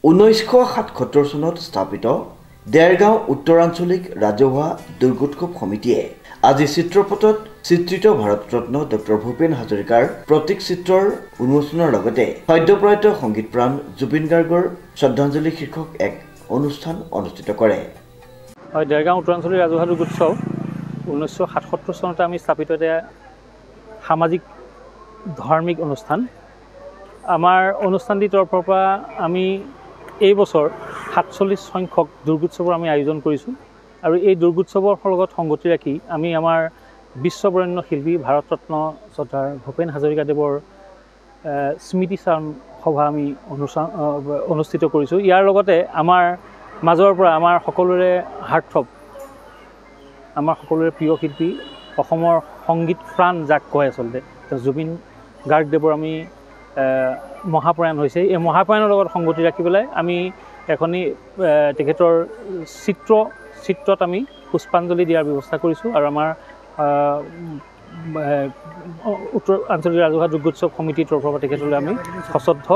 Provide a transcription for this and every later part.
1977 চনত স্থাপিত দেৰগাঁও উত্তৰাঞ্চলিক ৰাজহুৱা দুৰ্গোৎসৱ সমিতিয়ে আজি চিত্ৰপটত চিত্ৰিত ভাৰতৰত্ন ডক্টৰ ভূপেন হাজৰিকাৰ প্ৰতীক চিত্ৰৰ উন্মোচনৰ লগতে সদ্যপ্ৰয়াত সংগীতপ্ৰাণ জুবিন গাৰ্গৰ শ্ৰদ্ধাঞ্জলি শীৰ্ষক এক অনুষ্ঠান অনুষ্ঠিত কৰে। হয়, দেৰগাঁও উত্তৰাঞ্চলিক ৰাজহুৱা দুৰ্গোৎসৱ 1977 চনতে আমি স্থাপিত এটা সামাজিক ধাৰ্মিক অনুষ্ঠান। আমাৰ অনুষ্ঠানটিৰ তৰফৰ পৰা আমি এই বছৰ 47 সংখ্যক দুৰ্গোৎসৱৰ আমি আয়োজন কৰিছোঁ আৰু এই দুৰ্গোৎসৱৰ লগত সংগতি ৰাখি আমি আমাৰ বিশ্ববৰেণ্য শিল্পী ভাৰতৰত্ন শ্ৰদ্ধাৰ ভূপেন হাজৰিকাদেৱৰ স্মৃতিচাৰণ সভা আমি অনুষ্ঠিত কৰিছোঁ। ইয়াৰ লগতে আমাৰ মাজৰ পৰা আমাৰ সকলোৰে হাৰ্টথ্ৰব, আমাৰ সকলোৰে প্ৰিয় শিল্পী, অসমৰ সংগীত প্ৰাণ যাক কয় আচলতে জুবিন গাৰ্গদেৱৰ আমি মহাপ্ৰয়াণ হৈছে। এই মহাপ্ৰয়াণৰ লগত সংগতি ৰাখি পেলাই আমি এখনি তেখেতৰ চিত্ৰত আমি পুষ্পাঞ্জলি দিয়াৰ ব্যৱস্থা কৰিছোঁ আৰু আমাৰ উত্তৰ আঞ্চলিক ৰাজহুৱা দুৰ্গোৎসৱ সমিতিৰ তৰফৰ পৰা তেখেতলৈ আমি সশ্ৰদ্ধ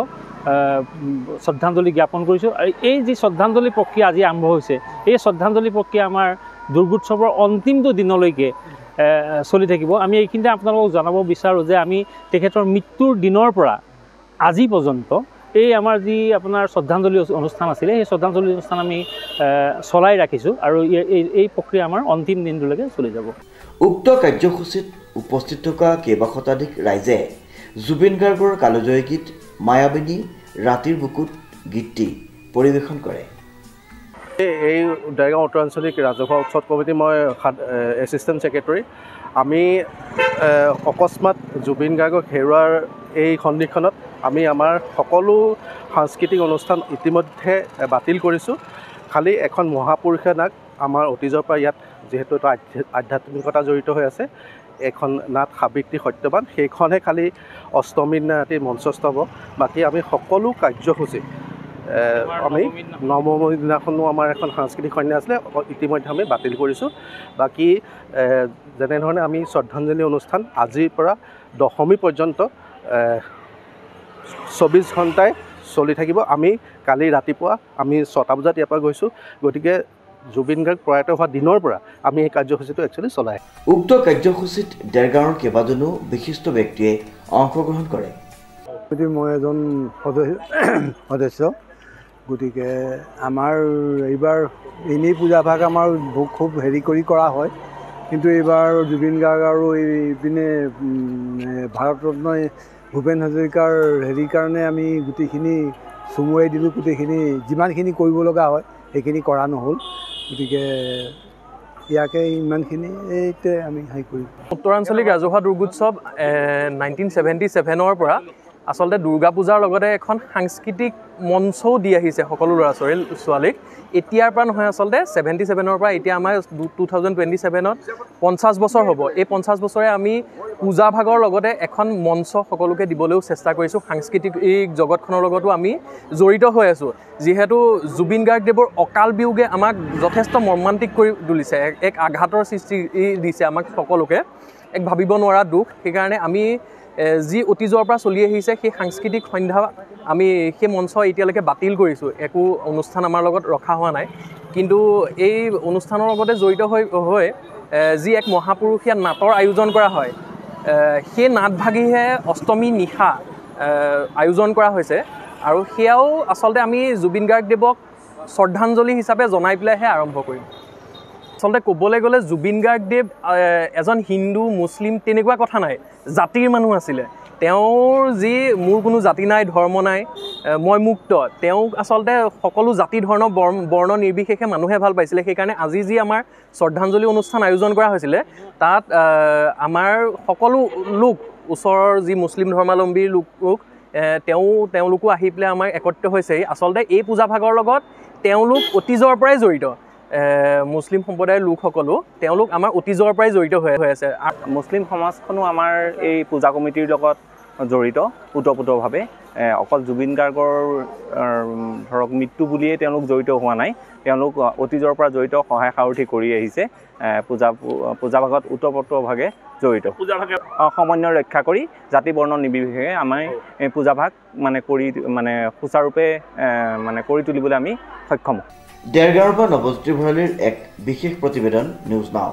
শ্ৰদ্ধাঞ্জলি জ্ঞাপন কৰিছোঁ। আৰু এই যি শ্ৰদ্ধাঞ্জলি প্ৰক্ৰিয়া আজি আৰম্ভ হৈছে, এই শ্ৰদ্ধাঞ্জলি প্ৰক্ৰিয়া আমাৰ দুৰ্গোৎসৱৰ অন্তিমটো দিনলৈকে চলি থাকিব। আমি এইখিনিতে আপোনালোকক জনাব বিচাৰোঁ যে আমি তেখেতৰ মৃত্যুৰ দিনৰ পৰা আজি পৰ্যন্ত এই আমাৰ যি আপোনাৰ শ্ৰদ্ধাঞ্জলি অনুষ্ঠান আছিলে, সেই শ্ৰদ্ধাঞ্জলি অনুষ্ঠান আমি চলাই ৰাখিছোঁ আৰু এই প্ৰক্ৰিয়া আমাৰ অন্তিম দিনটোলৈকে চলি যাব। উক্ত কাৰ্যসূচীত উপস্থিত থকা কেইবা শতাধিক ৰাইজে জুবিন গাৰ্গৰ কালজয়ী গীত মায়াবিনী, ৰাতিৰ বুকুত গীতটি পৰিৱেশন কৰে। এই দেৰগাঁও উত্তৰাঞ্চলিক ৰাজহুৱা উৎসৱ কমিটি, মই এছিষ্টেণ্ট ছেক্ৰেটৰী। আমি অকস্মাত জুবিন গাৰ্গক হেৰুৱাৰ এই সন্ধিক্ষণত আমি আমাৰ সকলো সাংস্কৃতিক অনুষ্ঠান ইতিমধ্যে বাতিল কৰিছোঁ। খালি এখন মহাপুৰুষীয়া নাট আমাৰ অতীজৰ পৰা ইয়াত যিহেতু এটা আধ্যাত্মিকতা জড়িত হৈ আছে, এখন নাট সাবিত্ৰী সত্যবান, সেইখনহে খালি অষ্টমীৰ দিনা ৰাতি মঞ্চস্থ হ'ব। বাকী আমি সকলো কাৰ্যসূচী আমি নৱমীৰ দিনাখনো আমাৰ এখন সাংস্কৃতিক সন্ধ্যা আছিলে, ইতিমধ্যে আমি বাতিল কৰিছোঁ। বাকী যেনেধৰণে আমি শ্ৰদ্ধাঞ্জলি অনুষ্ঠান আজিৰ পৰা দশমী পৰ্যন্ত 24 ঘণ্টাই চলি থাকিব। আমি কালি ৰাতিপুৱা আমি 6টা বজাত ইয়াৰ পৰা গৈছোঁ, গতিকে জুবিন গাৰ্গ প্ৰয়াত হোৱা দিনৰ পৰা আমি এই কাৰ্যসূচীটো একচুৱেলি চলাই। উক্ত কাৰ্যসূচীত দেৰগাঁৱৰ কেইবাজনো বিশিষ্ট ব্যক্তিয়ে অংশগ্ৰহণ কৰে। মই এজন সদস্য, গতিকে আমাৰ এইবাৰ এনেই পূজাভাগ আমাৰ খুব কৰি কৰা হয়, কিন্তু এইবাৰ জুবিন গাৰ্গ আৰু এইপিনে ভাৰতৰত্ন ভূপেন হাজৰিকাৰ কাৰণে আমি গোটেইখিনি চমুৱাই দিলোঁ। গোটেইখিনি যিমানখিনি কৰিব লগা হয় সেইখিনি কৰা নহ'ল, গতিকে ইয়াকে ইমানখিনিতে আমি কৰিম। উত্তৰাঞ্চলিক ৰাজহুৱা দুৰ্গোৎসৱ 1977 পৰা আচলতে দুৰ্গা পূজাৰ লগতে এখন সাংস্কৃতিক মঞ্চও দি আহিছে সকলো ল'ৰা ছোৱালীক। এতিয়াৰ পৰা নহয়, আচলতে 77 পৰা এতিয়া আমাৰ 2027ত 50 বছৰ হ'ব। এই 50 বছৰে আমি পূজা ভাগৰ লগতে এখন মঞ্চ সকলোকে দিবলৈও চেষ্টা কৰিছোঁ। সাংস্কৃতিক এই জগতখনৰ লগতো আমি জড়িত হৈ আছোঁ। যিহেতু জুবিন গাৰ্গদেৱৰ অকাল বিয়োগে আমাক যথেষ্ট মৰ্মান্তিক কৰি তুলিছে, এক আঘাতৰ সৃষ্টি দিছে আমাক সকলোকে, এক ভাবিব নোৱাৰা দুখ। সেইকাৰণে আমি যি অতীজৰ পৰা চলি আহিছে সেই সাংস্কৃতিক সন্ধ্যা আমি সেই মঞ্চ এতিয়ালৈকে বাতিল কৰিছোঁ। একো অনুষ্ঠান আমাৰ লগত ৰখা হোৱা নাই, কিন্তু এই অনুষ্ঠানৰ লগতে জড়িত হৈ যি এক মহাপুৰুষীয়া নাটৰ আয়োজন কৰা হয়, সেই নাটভাগিহে অষ্টমী নিশা আয়োজন কৰা হৈছে। আৰু সেয়াও আচলতে আমি জুবিন গাৰ্গদেৱক শ্ৰদ্ধাঞ্জলি হিচাপে জনাই পেলাইহে আৰম্ভ কৰিম। আচলতে ক'বলৈ গ'লে জুবিন গাৰ্গদেৱ এজন হিন্দু মুছলিম তেনেকুৱা কথা নাই, জাতিৰ মানুহ আছিলে। তেওঁৰ যি মোৰ কোনো জাতি নাই, ধৰ্ম নাই, মই মুক্ত, তেওঁক আচলতে সকলো জাতি ধৰ্ম বৰ্ণ নিৰ্বিশেষে মানুহে ভাল পাইছিলে। সেইকাৰণে আজি যি আমাৰ শ্ৰদ্ধাঞ্জলি অনুষ্ঠান আয়োজন কৰা হৈছিলে, তাত আমাৰ সকলো লোক, ওচৰৰ যি মুছলিম ধৰ্মাৱলম্বীৰ লোক তেওঁলোকো আহি পেলাই আমাৰ একত্ৰিত হৈছেহি। আচলতে এই পূজা ভাগৰ লগত তেওঁলোক অতীজৰ পৰাই জড়িত। মুছলিম সম্প্ৰদায়ৰ লোকসকলো তেওঁলোক আমাৰ অতীজৰ পৰাই জড়িত হৈ আছে। মুছলিম সমাজখনো আমাৰ এই পূজা কমিটিৰ লগত জড়িত ওতঃপ্ৰোতভাৱে। অকল জুবিন গাৰ্গৰ ধৰক মৃত্যু বুলিয়েই তেওঁলোক জড়িত হোৱা নাই, তেওঁলোক অতীজৰ পৰা জড়িত, সহায় সাৰথি কৰি আহিছে। পূজা ভাগত ওতঃপ্ৰোতভাৱে জড়িত সমন্বয় ৰক্ষা কৰি জাতি বৰ্ণ নিৰ্বিশেষে আমি এই পূজাভাগ মানে সুচাৰুৰূপে মানে কৰি তুলিবলৈ আমি সক্ষম। দেৰগাঁৱৰ পৰা নৱজ্যোতি ভৰালীৰ এক বিশেষ প্ৰতিবেদন নিউজ নাও।